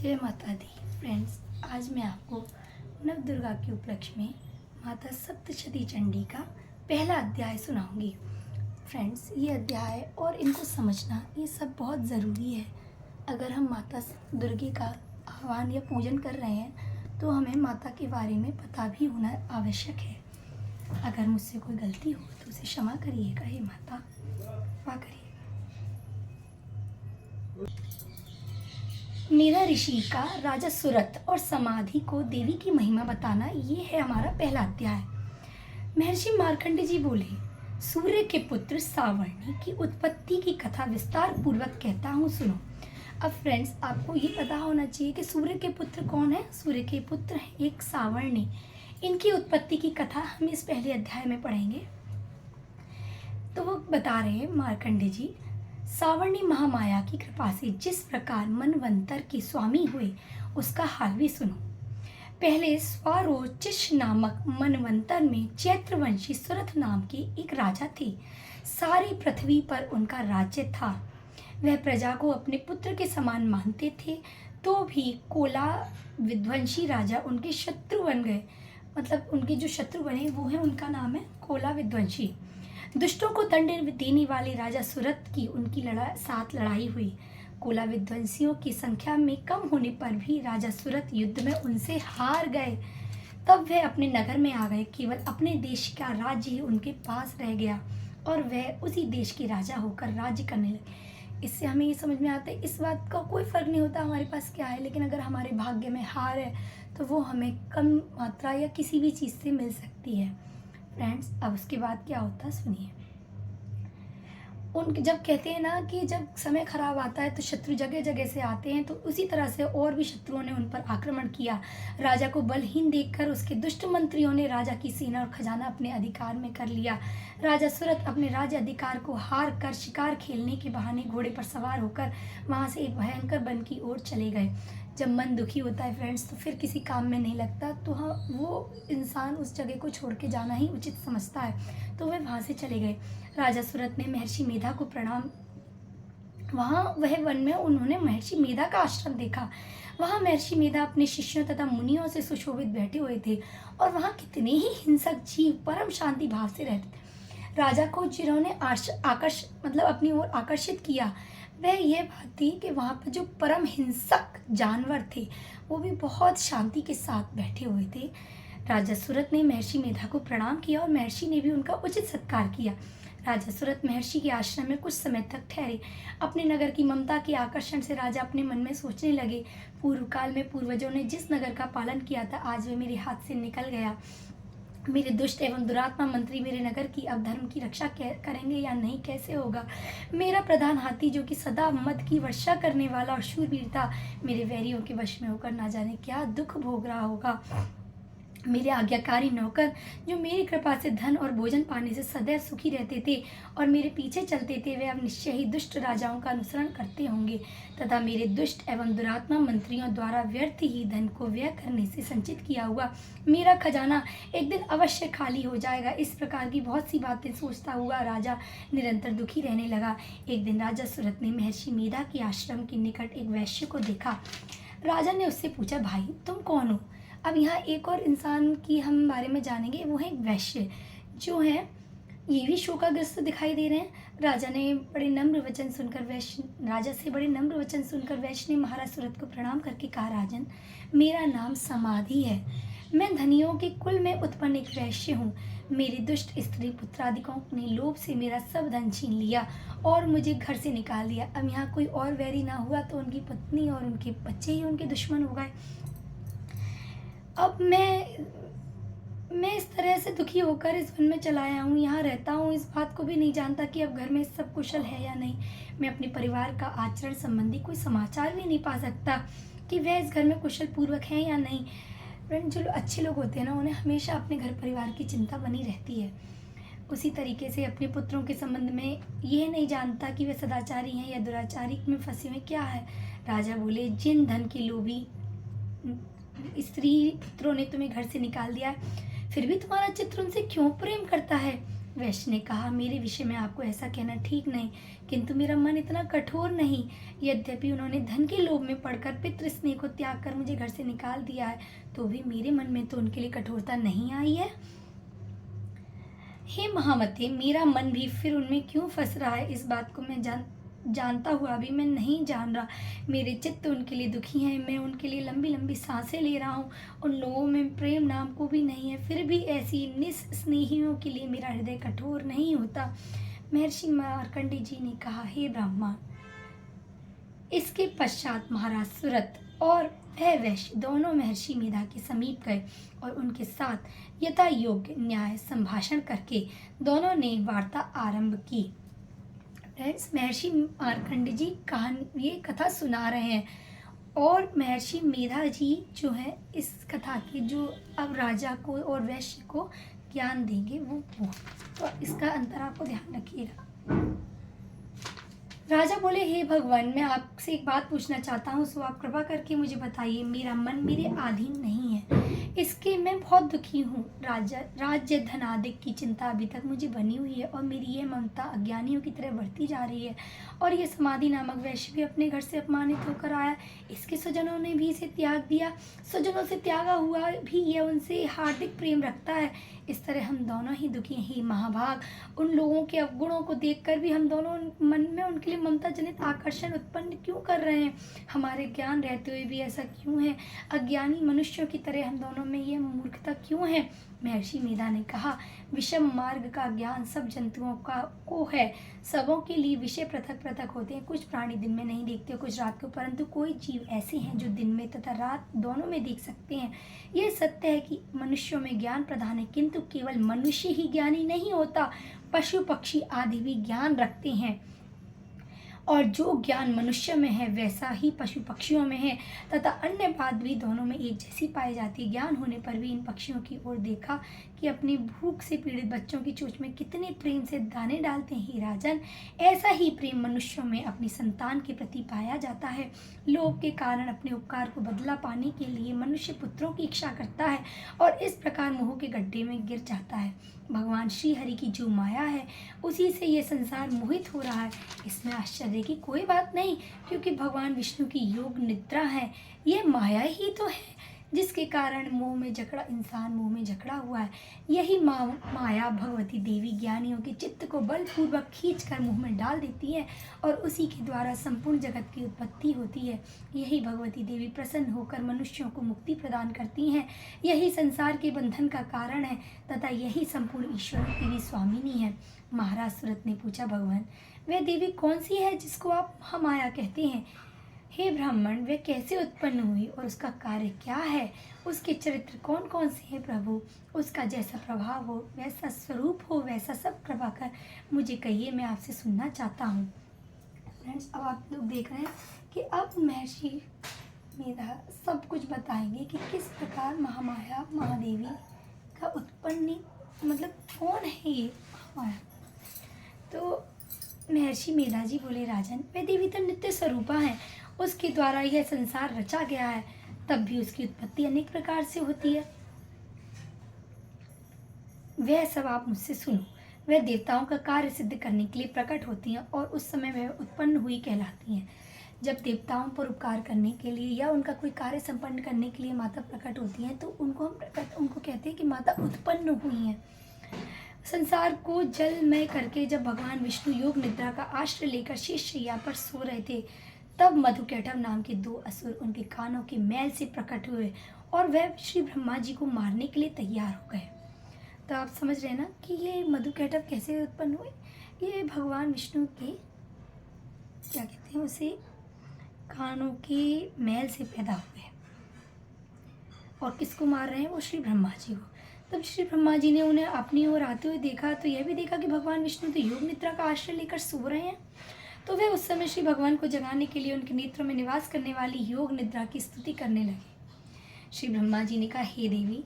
जय माता दी। फ्रेंड्स, आज मैं आपको नव दुर्गा के उपलक्ष्य में माता सप्तशती चंडी का पहला अध्याय सुनाऊंगी। फ्रेंड्स, ये अध्याय और इनको समझना ये सब बहुत ज़रूरी है। अगर हम माता दुर्गे का आह्वान या पूजन कर रहे हैं तो हमें माता के बारे में पता भी होना आवश्यक है। अगर मुझसे कोई गलती हो तो उसे क्षमा करिएगा। हे माता, कृपा करिए। मेरा ऋषि का राजा सुरथ और समाधि को देवी की महिमा बताना, ये है हमारा पहला अध्याय। महर्षि मार्कंडेय जी बोले, सूर्य के पुत्र सावर्णी की उत्पत्ति की कथा विस्तार पूर्वक कहता हूँ, सुनो। अब फ्रेंड्स, आपको ये पता होना चाहिए कि सूर्य के पुत्र कौन है। सूर्य के पुत्र हैं एक सावर्णी। इनकी उत्पत्ति की कथा हम इस पहले अध्याय में पढ़ेंगे। तो वो बता रहे हैं मार्कंडेय जी, सावर्णी महामाया की कृपा से जिस प्रकार मनवंतर के स्वामी हुए उसका हाल भी सुनो। पहले स्वारोचिष नामक मनवंतर में चैत्रवंशी सुरथ नाम के एक राजा थे। सारी पृथ्वी पर उनका राज्य था। वह प्रजा को अपने पुत्र के समान मानते थे, तो भी कोला विध्वंसी राजा उनके शत्रु बन गए। मतलब उनके जो शत्रु बने वो है, उनका नाम है कोला विध्वंसी। दुष्टों को दंड देने वाले राजा सुरथ की उनकी साथ लड़ाई हुई। कोला विध्वंसियों की संख्या में कम होने पर भी राजा सुरथ युद्ध में उनसे हार गए। तब वह अपने नगर में आ गए। केवल अपने देश का राज्य ही उनके पास रह गया और वह उसी देश के राजा होकर राज्य करने लगे। इससे हमें ये समझ में आता है, इस बात का कोई फर्क नहीं होता हमारे पास क्या है, लेकिन अगर हमारे भाग्य में हार है तो वो हमें कम मात्रा या किसी भी चीज़ से मिल सकती है। फ्रेंड्स, अब उसके बाद क्या होता है सुनिए। जब कहते हैं ना कि जब समय खराब आता है तो शत्रु जगह जगह से आते हैं, तो उसी तरह से और भी शत्रुओं ने उन पर आक्रमण किया। राजा को बलहीन देखकर उसके दुष्ट मंत्रियों ने राजा की सेना और खजाना अपने अधिकार में कर लिया। राजा सुरथ अपने राज्य अधिकार को हार कर शिकार खेलने के बहाने घोड़े पर सवार होकर वहां से एक भयंकर वन की ओर चले गए। जब मन दुखी होता है फ्रेंड्स, तो फिर किसी काम में नहीं लगता, तो हाँ, वो इंसान उस जगह को छोड़ के जाना ही उचित समझता है। तो वे वहाँ से चले गए। राजा सुरथ ने महर्षि मेधा को प्रणाम। वह वन में उन्होंने महर्षि मेधा का आश्रम देखा। वहाँ महर्षि मेधा अपने शिष्यों तथा मुनियों से सुशोभित बैठे हुए थे और वहाँ कितने ही हिंसक जीव परम शांति भाव से रहते थे। राजा को जिन्होंने अपनी ओर आकर्षित किया, वह यह बात थी कि वहाँ पर जो परम हिंसक जानवर थे वो भी बहुत शांति के साथ बैठे हुए थे। राजा सुरथ ने महर्षि मेधा को प्रणाम किया और महर्षि ने भी उनका उचित सत्कार किया। राजा सुरथ महर्षि के आश्रम में कुछ समय तक ठहरे। अपने नगर की ममता के आकर्षण से राजा अपने मन में सोचने लगे, पूर्व काल में पूर्वजों ने जिस नगर का पालन किया था, आज वे मेरे हाथ से निकल गया। मेरे दुष्ट एवं दुरात्मा मंत्री मेरे नगर की अब धर्म की रक्षा करेंगे या नहीं, कैसे होगा। मेरा प्रधान हाथी जो कि सदा मद की वर्षा करने वाला और शूरवीर था, मेरे वैरियों के वश में होकर ना जाने क्या दुख भोग रहा होगा। मेरे आज्ञाकारी नौकर जो मेरी कृपा से धन और भोजन पाने से सदैव सुखी रहते थे और मेरे पीछे चलते थे, वे अब निश्चय ही दुष्ट राजाओं का अनुसरण करते होंगे तथा मेरे दुष्ट एवं दुरात्मा मंत्रियों द्वारा व्यर्थ ही धन को व्यय करने से संचित किया हुआ मेरा खजाना एक दिन अवश्य खाली हो जाएगा। इस प्रकार की बहुत सी बातें सोचता हुआ राजा निरंतर दुखी रहने लगा। एक दिन राजा सुरथ ने महर्षि मेधा के आश्रम के निकट एक वैश्य को देखा। राजा ने उससे पूछा, भाई तुम कौन हो। अब यहाँ एक और इंसान की हम बारे में जानेंगे, वो है एक वैश्य जो है, ये भी शोकाग्रस्त दिखाई दे रहे हैं। राजा से बड़े नम्र वचन सुनकर वैश्य ने महाराज सुरथ को प्रणाम करके कहा, राजन, मेरा नाम समाधि है। मैं धनियों के कुल में उत्पन्न एक वैश्य हूँ। मेरी दुष्ट स्त्री पुत्रादिकों ने लोभ से मेरा सब धन छीन लिया और मुझे घर से निकाल दिया। अब यहाँ कोई और वैरी ना हुआ तो उनकी पत्नी और उनके बच्चे ही उनके दुश्मन हो गए। अब मैं इस तरह से दुखी होकर इस वन में चला आया हूँ, यहाँ रहता हूँ, इस बात को भी नहीं जानता कि अब घर में सब कुशल है या नहीं। मैं अपने परिवार का आचरण संबंधी कोई समाचार भी नहीं पा सकता कि वह इस घर में कुशल पूर्वक हैं या नहीं। फ्रेंड, जो अच्छे लोग होते हैं ना, उन्हें हमेशा अपने घर परिवार की चिंता बनी रहती है। उसी तरीके से अपने पुत्रों के संबंध में यह नहीं जानता कि वे सदाचारी हैं या दुराचारी में फंसे हुए क्या है। राजा बोले, जिन धन के लोभी स्त्री पुत्रों ने तुम्हें घर से निकाल दिया है, फिर भी तुम्हारा चित्र उनसे क्यों प्रेम करता है। वैश्य ने कहा, मेरे विषय में आपको ऐसा कहना ठीक नहीं, किंतु मेरा मन इतना कठोर नहीं। यद्यपि उन्होंने धन के लोभ में पड़कर पितृ स्नेह को त्याग कर मुझे घर से निकाल दिया है, तो भी मेरे मन में तो उनके लिए कठोरता नहीं आई है। हे महामते, मेरा मन भी फिर उनमें क्यों फंस रहा है, इस बात को मैं जानता हुआ भी मैं नहीं जान रहा। मेरे चित्त उनके लिए दुखी हैं, मैं उनके लिए लंबी लंबी सांसें ले रहा हूँ। उन लोगों में प्रेम नाम को भी नहीं है, फिर भी ऐसी निस्स्नेहियों के लिए मेरा हृदय कठोर नहीं होता। महर्षि मार्कंडेय जी ने कहा, हे ब्रह्मा, इसके पश्चात महाराज सुरथ और वह वैश्य दोनों महर्षि मेधा के समीप गए और उनके साथ यथा योग्य न्याय संभाषण करके दोनों ने वार्ता आरंभ की। महर्षि मार्कंडेय जी ये कथा सुना रहे हैं और महर्षि मेधा जी जो है इस कथा के जो अब राजा को और वैश्य को ज्ञान देंगे वो तो इसका अंतर आपको ध्यान रखिएगा। राजा बोले, हे भगवान, मैं आपसे एक बात पूछना चाहता हूँ, सो आप कृपा करके मुझे बताइए। मेरा मन मेरे अधीन नहीं है, इसके मैं बहुत दुखी हूँ। राज्य धन आदि की चिंता अभी तक मुझे बनी हुई है और मेरी ये ममता अज्ञानियों की तरह बढ़ती जा रही है। और ये समाधि नामक वैश्य भी अपने घर से अपमानित होकर आया, इसके स्वजनों ने भी इसे त्याग दिया। स्वजनों से त्यागा हुआ भी यह उनसे हार्दिक प्रेम रखता है। इस तरह हम दोनों ही दुखी हैं। महाभाग, उन लोगों के अवगुणों को देखकर भी हम दोनों मन में उनके लिए ममता जनित आकर्षण उत्पन्न क्यों कर रहे हैं? हमारे ज्ञान रहते हुए भी ऐसा क्यों है? अज्ञानी मनुष्यों की तरह हम दोनों में यह मूर्खता क्यों है? महर्षि मेधा ने कहा, विषम मार्ग का ज्ञान सब जंतुओं को है। सबों के लिए विषय पृथक पृथक होते हैं। कुछ प्राणी दिन में नहीं देखते, कुछ रात को, परंतु कोई जीव ऐसे हैं जो दिन में तथा रात दोनों में देख सकते हैं। यह सत्य है कि मनुष्यों में ज्ञान प्रधान है, किंतु केवल मनुष्य ही ज्ञानी नहीं होता, पशु पक्षी आदि भी ज्ञान रखते हैं। और जो ज्ञान मनुष्य में है वैसा ही पशु पक्षियों में है तथा अन्य बात भी दोनों में एक जैसी पाई जाती है। ज्ञान होने पर भी इन पक्षियों की ओर देखा कि अपनी भूख से पीड़ित बच्चों की चोंच में कितने प्रेम से दाने डालते हैं। राजन, ऐसा ही प्रेम मनुष्यों में अपनी संतान के प्रति पाया जाता है। लोभ के कारण अपने उपकार को बदला पाने के लिए मनुष्य पुत्रों की इच्छा करता है और इस प्रकार मोह के गड्ढे में गिर जाता है। भगवान श्री हरि की जो माया है उसी से ये संसार मोहित हो रहा है। इसमें आश्चर्य की कोई बात नहीं, क्योंकि भगवान विष्णु की योग निद्रा है। ये माया ही तो है जिसके कारण इंसान मोह में जकड़ा हुआ है। यही माया भगवती देवी ज्ञानियों के चित्त को बलपूर्वक खींचकर मुंह में डाल देती है और उसी के द्वारा संपूर्ण जगत की उत्पत्ति होती है। यही भगवती देवी प्रसन्न होकर मनुष्यों को मुक्ति प्रदान करती हैं। यही संसार के बंधन का कारण है तथा यही संपूर्ण ईश्वरों की भी स्वामिनी है। महाराज सुरथ ने पूछा, भगवान, वह देवी कौन सी है जिसको आप महामाया कहते हैं? हे ब्राह्मण, वह कैसे उत्पन्न हुई और उसका कार्य क्या है? उसके चरित्र कौन कौन से हैं प्रभु? उसका जैसा प्रभाव हो, वैसा स्वरूप हो, वैसा सब कृपा कर मुझे कहिए, मैं आपसे सुनना चाहता हूँ। फ्रेंड्स, अब आप लोग देख रहे हैं कि अब महर्षि मेधा सब कुछ बताएंगे कि किस प्रकार महामाया महादेवी का उत्पन्न, मतलब कौन है ये महामाया। तो महर्षि मेधा जी बोले, राजन, वह देवी तो नित्य स्वरूपा है, उसके द्वारा यह संसार रचा गया है, तब भी उसकी उत्पत्ति अनेक प्रकार से होती है। वह सब आप मुझसे सुनो। वह देवताओं का कार्य सिद्ध करने के लिए प्रकट होती हैं और उस समय वह उत्पन्न हुई कहलाती हैं। जब देवताओं पर उपकार करने के लिए या उनका कोई कार्य संपन्न करने के लिए माता प्रकट होती हैं तो उनको कहते हैं कि माता उत्पन्न हुई हैं। संसार को जलमय करके जब भगवान विष्णु योग निद्रा का आश्रय लेकर शेष शैया पर सो रहे थे, तब मधुकैटभ नाम के दो असुर उनके कानों के मैल से प्रकट हुए और वह श्री ब्रह्मा जी को मारने के लिए तैयार हो गए। तो आप समझ रहे हैं ना कि ये मधुकैटभ कैसे उत्पन्न हुए। ये भगवान विष्णु के क्या कहते हैं उसे, कानों के मैल से पैदा हुए और किसको मार रहे हैं? वो श्री ब्रह्मा जी को। तब श्री ब्रह्मा जी ने उन्हें अपनी ओर आते हुए देखा तो यह भी देखा कि भगवान विष्णु तो योग निद्रा का आश्रय लेकर सो रहे हैं। तो वे उस समय श्री भगवान को जगाने के लिए उनके नेत्रों में निवास करने वाली योग निद्रा की स्तुति करने लगे। श्री ब्रह्मा जी ने कहा, हे देवी,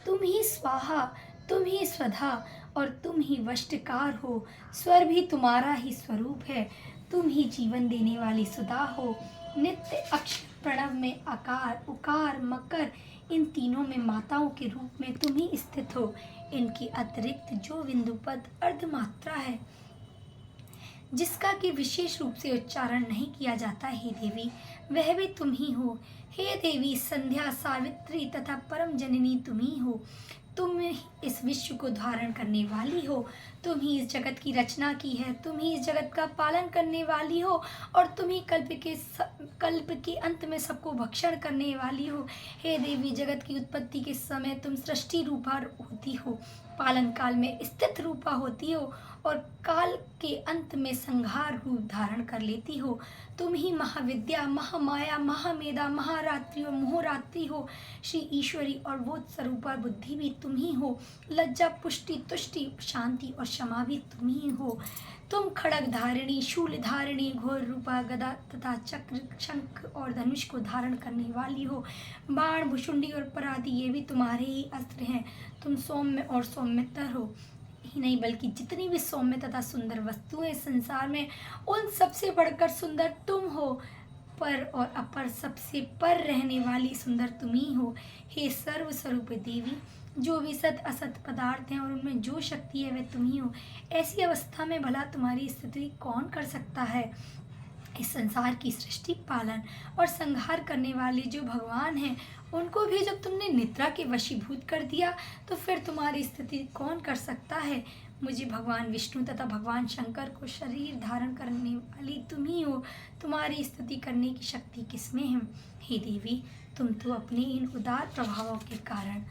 तुम ही स्वाहा, तुम ही स्वधा और तुम ही वष्टकार हो। स्वर भी तुम्हारा ही स्वरूप है। तुम ही जीवन देने वाली सुधा हो, नित्य अक्षर प्रणव में आकार, उकार, मकर, इन तीनों में माताओं के रूप में तुम ही स्थित हो। इनके अतिरिक्त जो बिंदु पद अर्धमात्रा है, जिसका कि विशेष रूप से उच्चारण नहीं किया जाता, हे देवी, वह भी तुम ही हो। हे देवी, संध्या, सावित्री तथा परम जननी तुम ही हो। तुम ही इस विश्व को धारण करने वाली हो। तुम ही इस जगत की रचना की है। तुम ही इस जगत का पालन करने वाली हो और तुम ही कल्प के अंत में सबको भक्षण करने वाली हो। हे देवी, जगत की उत्पत्ति के समय तुम सृष्टि रूपा होती हो, पालन काल में स्थित रूपा होती हो और काल के अंत में संहार रूप धारण कर लेती हो। तुम ही महाविद्या, महामाया, महामेधा, महारात्रि और मोहरात्रि हो। श्री ईश्वरी और बोध स्वरूपा बुद्धि भी तुम ही हो। लज्जा, पुष्टि, तुष्टि, शांति और क्षमा भी तुम ही हो। तुम खड़ग धारिणी, शूल धारिणी, घोर रूपा, गदा तथा चक्र, शंख और धनुष को धारण करने वाली हो। बाण, भुषुंडी और परादी ये भी तुम्हारे ही अस्त्र हैं। तुम सौम्य और सौम्यतर हो ही नहीं, बल्कि जितनी भी सौम्य तथा सुंदर वस्तुएं संसार में, उन सबसे बढ़कर सुंदर तुम हो। पर और अपर, सबसे पर रहने वाली सुंदर तुम ही हो। हे सर्व स्वरूप देवी, जो भी सत असत पदार्थ हैं और उनमें जो शक्ति है वह तुम ही हो। ऐसी अवस्था में भला तुम्हारी स्थिति कौन कर सकता है। इस संसार की सृष्टि, पालन और संहार करने वाले जो भगवान हैं, उनको भी जब तुमने निद्रा के वशीभूत कर दिया, तो फिर तुम्हारी स्थिति कौन कर सकता है। मुझे भगवान विष्णु तथा भगवान शंकर को शरीर धारण करने वाली तुम ही हो। तुम्हारी स्तुति करने की शक्ति किसमें है। हे देवी, तुम तो अपने इन उदार प्रभावों के कारण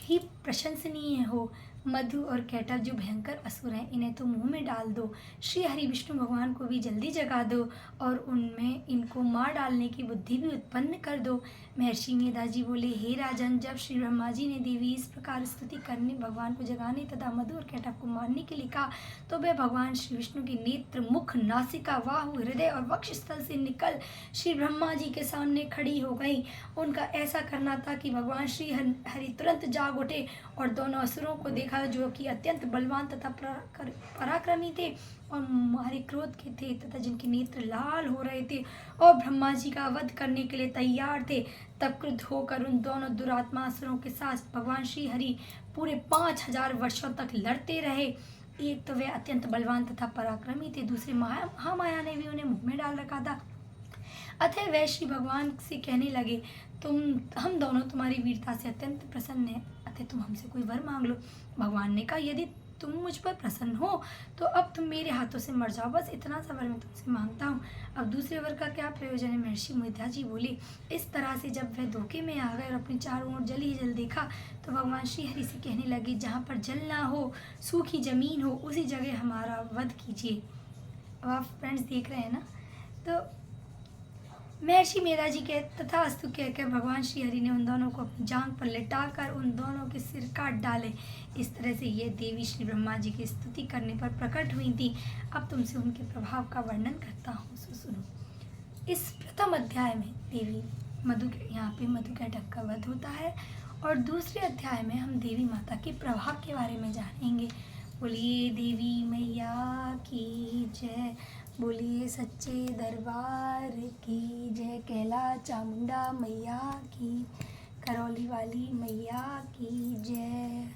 ही प्रशंसनीय हो। मधु और कैटव जो भयंकर असुर हैं, इन्हें तो मुंह में डाल दो। श्री हरि विष्णु भगवान को भी जल्दी जगा दो और उनमें इनको मार डालने की बुद्धि भी उत्पन्न कर दो। महर्षि मेधा जी बोले, हे राजन, जब श्री ब्रह्मा जी ने देवी इस प्रकार स्तुति करने, भगवान को जगाने तथा मधु और कैटव को मारने के लिए कहा, तो वे भगवान श्री विष्णु के नेत्र, मुख, नासिका, बाहु, हृदय और वक्ष स्थल से निकल श्री ब्रह्मा जी के सामने खड़ी हो गई। उनका ऐसा करना था कि भगवान श्री हरि तुरंत जाग उठे और दोनों असुरों को देखा, जो कि अत्यंत बलवान तथा पराक्रमी थे और मारे क्रोध के थे तथा जिनके नेत्र लाल हो रहे थे और ब्रह्मा जी का वध करने के लिए तैयार थे। तब क्रुद्ध होकर उन दोनों दुरात्मा असुरों के साथ भगवान श्री हरि पूरे 5000 वर्षों तक लड़ते रहे। एक तो वे अत्यंत बलवान तथा पराक्रमी थे, दूसरे महामाया ने भी उन्हें मुंह में डाल रखा था। अतः वह श्री भगवान से कहने लगे, हम दोनों तुम्हारी वीरता से अत्यंत प्रसन्न हैं, अतः तुम हमसे कोई वर मांग लो। भगवान ने कहा, यदि तुम मुझ पर प्रसन्न हो तो अब तुम मेरे हाथों से मर जाओ, बस इतना सा वर मैं तुमसे मांगता हूँ। अब दूसरे वर का क्या प्रयोजन है। महर्षि मेधा जी बोले, इस तरह से जब वह धोखे में आ गए और अपने चारों ओर जल ही जल देखा, तो भगवान श्री हरि से कहने लगे, जहाँ पर जल ना हो, सूखी जमीन हो, उसी जगह हमारा वध कीजिए। अब आप फ्रेंड्स देख रहे हैं ना, तो महर्षि मेधा जी के तथास्तु कहकर भगवान श्री हरि ने उन दोनों को अपनी जांघ पर लिटाकर उन दोनों के सिर काट डाले। इस तरह से ये देवी श्री ब्रह्मा जी की स्तुति करने पर प्रकट हुई थी। अब तुमसे उनके प्रभाव का वर्णन करता हूँ, सुनो। इस प्रथम अध्याय में देवी यहाँ पे मधु कैटभ का वध होता है और दूसरे अध्याय में हम देवी माता के प्रभाव के बारे में जानेंगे। बोलिए देवी मैया की जय, बोलिए सच्चे दरबार की जय, कैला चामुंडा मैया की, करौली वाली मैया की जय।